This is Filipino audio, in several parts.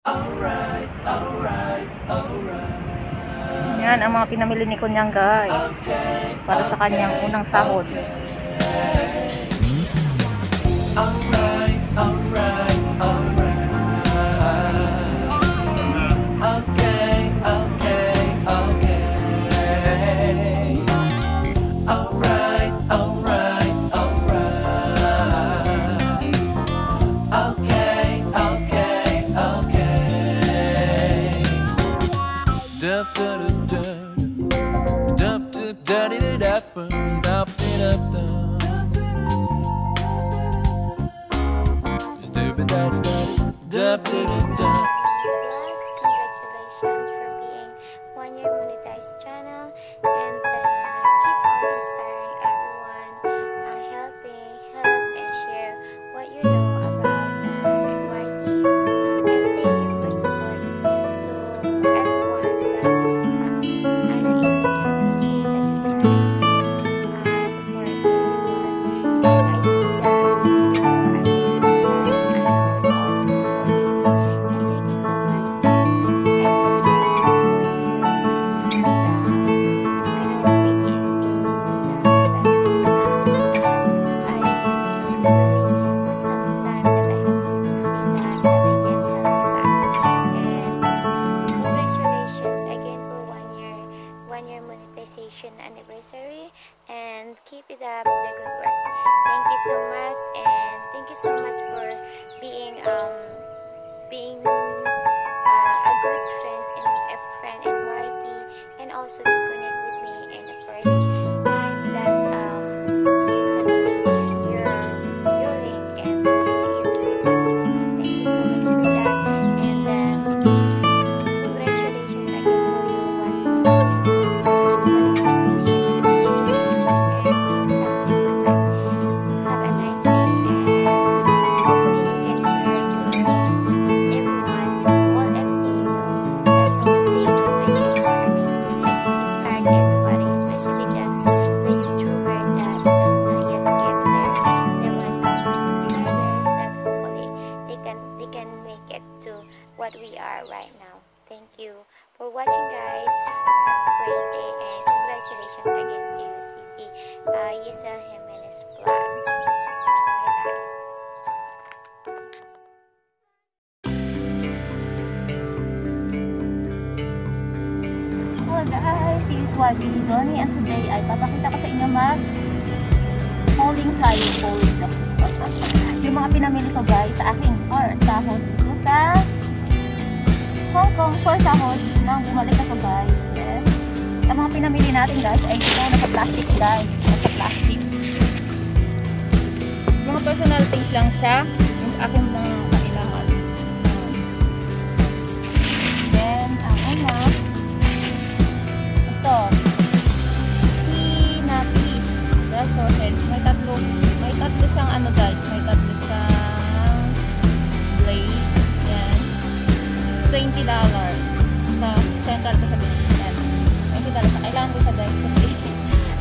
Yan ang mga pinamili ni Kunyang guys. Para sa kanyang unang sahod. Congratulations for being 1 year monetized channel, and keep on inspiring everyone, help and share what you know about NYT, and thank you for supporting to everyone that unable to visit and support everyone, and I see that anniversary, and keep it up the good work. Thank you so much, and thank you so much for being a good friend in YT, and also to connect with me in the first time that you sent me your link, and you keep it answering me. Thank you so much for that, and congratulations again for your 1 year. What we are right now. Thank you for watching, guys. Have a great day, and congratulations again to Cici Yisel Jimenez Vlogs. Bye-bye. Hello guys, this is YB Johnny, and today ay papakita ko sa inyo polling tayo. Yung mga pinamili ko guys sa aking sahod dito sa Hong Kong for sahod nang bumalik ako guys. Yes. Sa mga pinamili natin guys ay ito nasa plastic guys. Nasa plastic. Mga personal things lang siya. Yung aking mga kailangan. Then, ang una. Ito. Hinapi. Yes, so may tatlo siyang ano guys. May tatlo siyang blade. $20 sa central ko sa business. $20 na kailangan ko sa guys.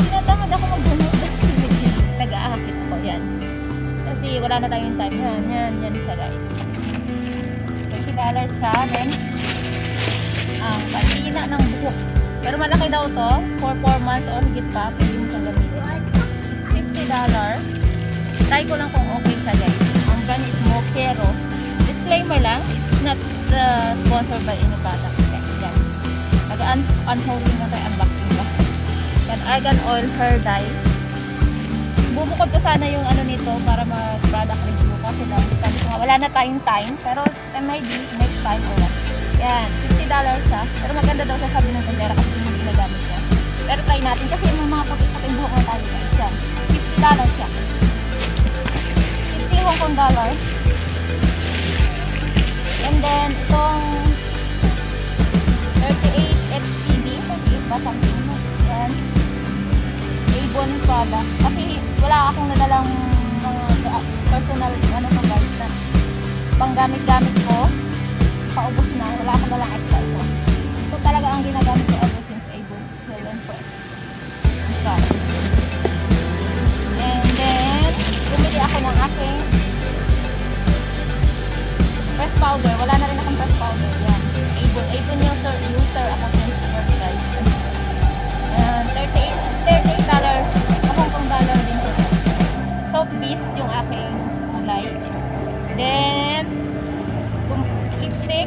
Tinatamad ako mag-donate. Nag-aakit ako yan. Kasi wala na tayong time. Yan siya guys. $20 siya. Then, ang patina ng buhok. Pero malaki daw to. For 4 months or higit pa. Pwede mo siyang gamitin. $50. Try ko lang kung okay siya guys. Ang brand is Mokero. Disclaimer lang. It's not sponsored by any product. Yan. Nag-unholding na tayo, unboxing ba. Yan, argan oil hair dye. Bubukod ko sana yung ano nito para mag-product review. Kasi lang, sabi ko nga, wala na tayong time. Pero maybe next time or what. Yan, $50 siya. Pero maganda daw sa sabi ng tindera kasi hindi ginagamit siya. Pero try natin kasi yung mga puti-puting buhok na tayo guys. Yan, $50 siya. 50 Hong Kong dollar. And then, itong 38 FCD, 38 ba something? Yan. Avon product. Kasi wala akong nadalang mga personal, ano pa guys, na panggamit-gamit ko. Paubos na. Wala akong dalang extra ito. Ito talaga ang ginagamit ko ever since Avon. So, yan po. And then, bumili ako ng aking press powder. Wala na rin akong press powder.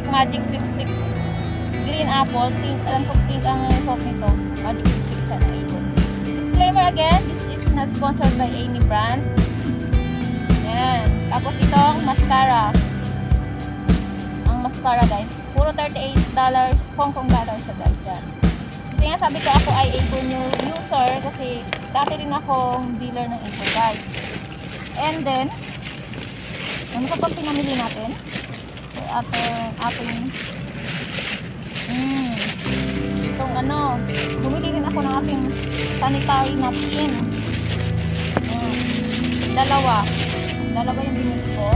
Magic lipstick. Green apple. Pink. Alam ko pink ang soap nito. Magic lipstick siya na ito. Disclaimer again, this is not sponsored by any brand. Yan. Tapos itong mascara. Ang mascara guys. Puro $38 Hong Kong dollars sa guys yan. Kasi nga sabi ko ako ay Avon new user kasi dati rin akong dealer ng Avon guys. And then, ano pa pang pinamili natin? So, ating itong ano, bumili rin ako ng aking sanitary napkin. Dalawa yung binili ko.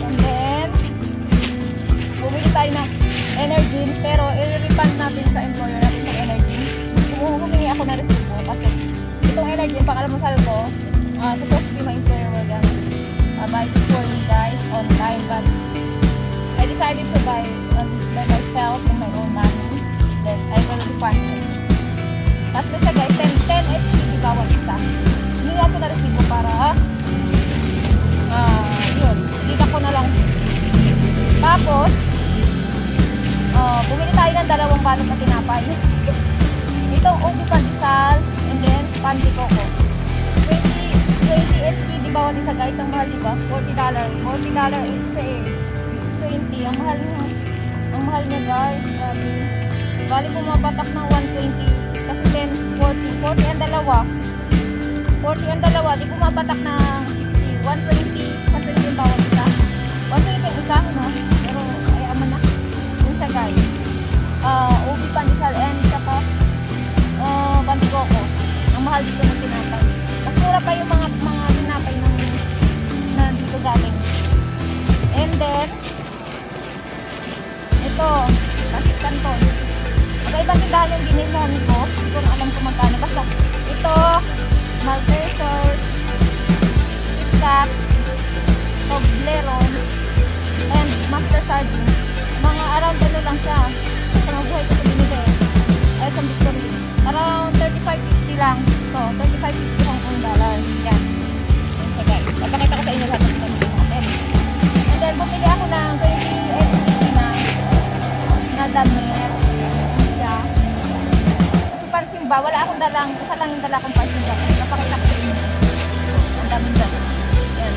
And then, bumili tayo ng energy, pero i-refund natin sa employer natin ng energy. Humingi ako na resibo kasi itong energy, pang-almusal ko, supposed to be my employer will buy this for you guys online, but I decided to buy by myself in my own money. Then I will refund it. Tapos siya guys, 10 SPD bawat isa. Hindi natin na resibo para yun, kita ko na lang. Tapos bumili tayo ng dalawang balot na tinapay. Itong ubi pandesal and then panty coco. 20 SPD bawat isa guys. Ang mahal diba? $40 each siya eh. 20. Ang mahal niya guys. Bali pumapatak ng 120 kasi 10, 40 ang dalawa. 40 ang dalawa. Di pumapatak ng 60. 120 yung bawat isa. 120 yung isa, no? Pero ay aman na. Yun siya guys. Ubi pandesal and saka panty coco. Ang mahal dito ng tinapay. Mas mura pa yung mga tinapay na dito galing. And then ito, plastic canton. Magkaiba tindahan yung binilhan ko. Hindi ko na alam kung magkano. Basta ito, Maltesers, KitKat, Toblerone, and Master Sardine. Mga around ano lang siya. Sa mga buhay ko ito binili. Ay, sa Victory. Around 35.50 lang. So, 35.50 Hong Kong dollars. Yan. Yan siya guys. Papakita ko sa inyo lahat ng pamilya natin. And then, bumili ako ng 20 SPD na damit. Siya. Kasi parang simba, wala akong dalang, isa lang yung dala kong parsimba. Papakita ko sa inyo. Ang daming damit. Yan.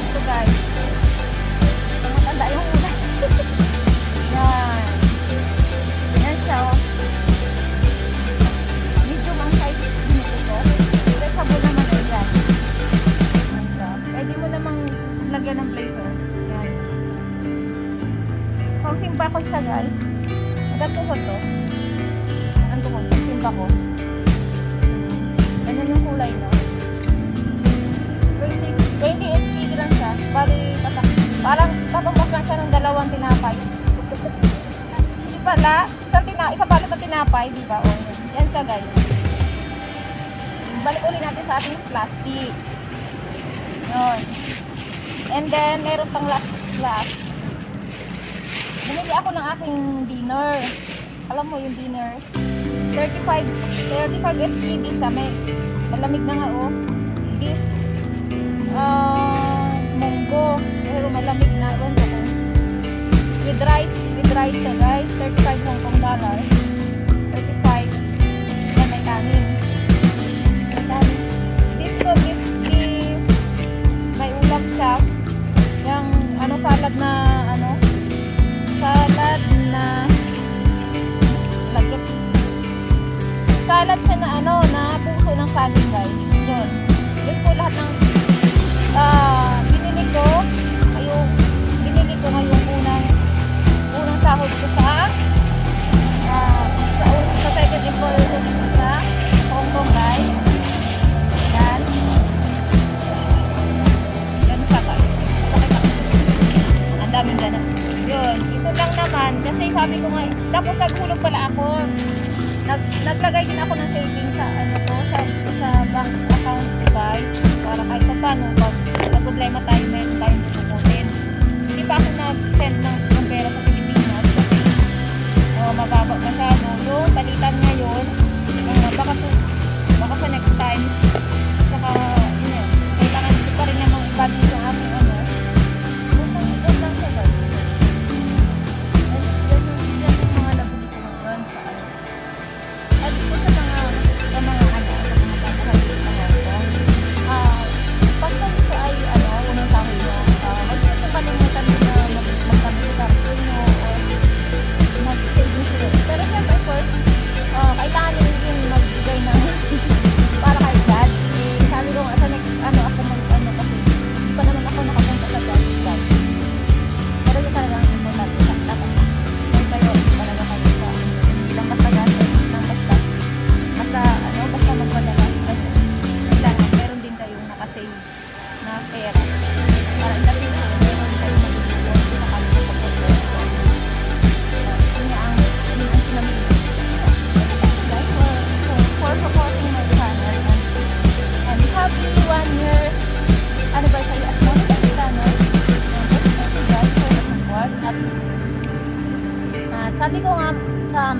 So guys. Matanda yung una. Yan. Yan siya. Medium ang size dito ko. Reachable naman ay yan. Pwede mo namang lagyan ng blazer. Yan. Pang simba ko siya guys. Nagatuhod to. Ang tuhod. Pang simba ko. Ganyan yung kulay no. 20 SPD lang siya. Bali, parang katumbas lang siya ng dalawang tinapay. Di pala, isa balot na tinapay, di ba? O, yan siya guys. Balik ulit natin sa ating plastic. Yun. And then, meron pang last. Bumili ako ng aking dinner. Alam mo yung dinner? 35 SPD siya. Malamig na nga oh. Beef. Munggo. Pero malamig na. With rice siya guys. 35 Hong Kong dollars. 35. Yan, may kanin. Beef. May ulam siya. Yung salad na lagyan. Salad siya na puso ng saging guys. Yun. Yun po lahat ng binili ko ngayong unang sahod ko sa second employer ko dito sa Hong Kong guys. Yan. Yan siya guys. Ang daming ganun. Yun. Ito lang naman. Kasi sabi ko nga, tapos naghulog pala ako. Naglagay din ako ng savings sa bank account guys. Para kahit pa paano, pag problema tayo, meron tayong tutukutin. Hindi pa ako nag-send ng pera sa Pilipinas kasi mababa masyado. Yung palitan ngayon, baka sa next time, saka, kailangan ko pa rin namang budget yung aking Sabi ko nga,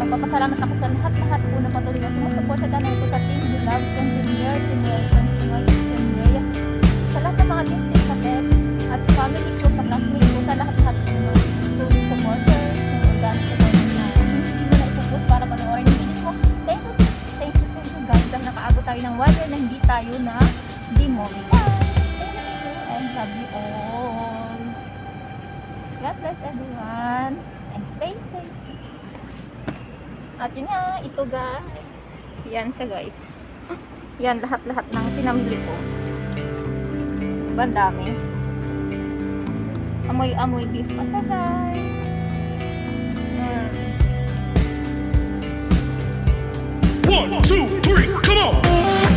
magpapasalamat ako sa lahat-lahat po na patuloy na sumusupport sa channel ko, sa Team Beloved, Team Premier, Team Welcome, Team Rhea, sa lahat ng mga gifted sa pets, at sa family ko, sa classmates ko, sa lahat-lahat po ng student supporters, ng organic supporters na hindi mo na ipupus para panoorin yung video ko. Thank you guys, dahil nakaabot tayo ng 1 year na hindi tayo na demonetize. Thank you and love you all. God bless everyone and stay safe. At yun nga, ito guys. Yan siya guys. Yan lahat-lahat ng pinamili ko. Bandami. Amoy-amoy beef pa siya guys. One, two, three, come on!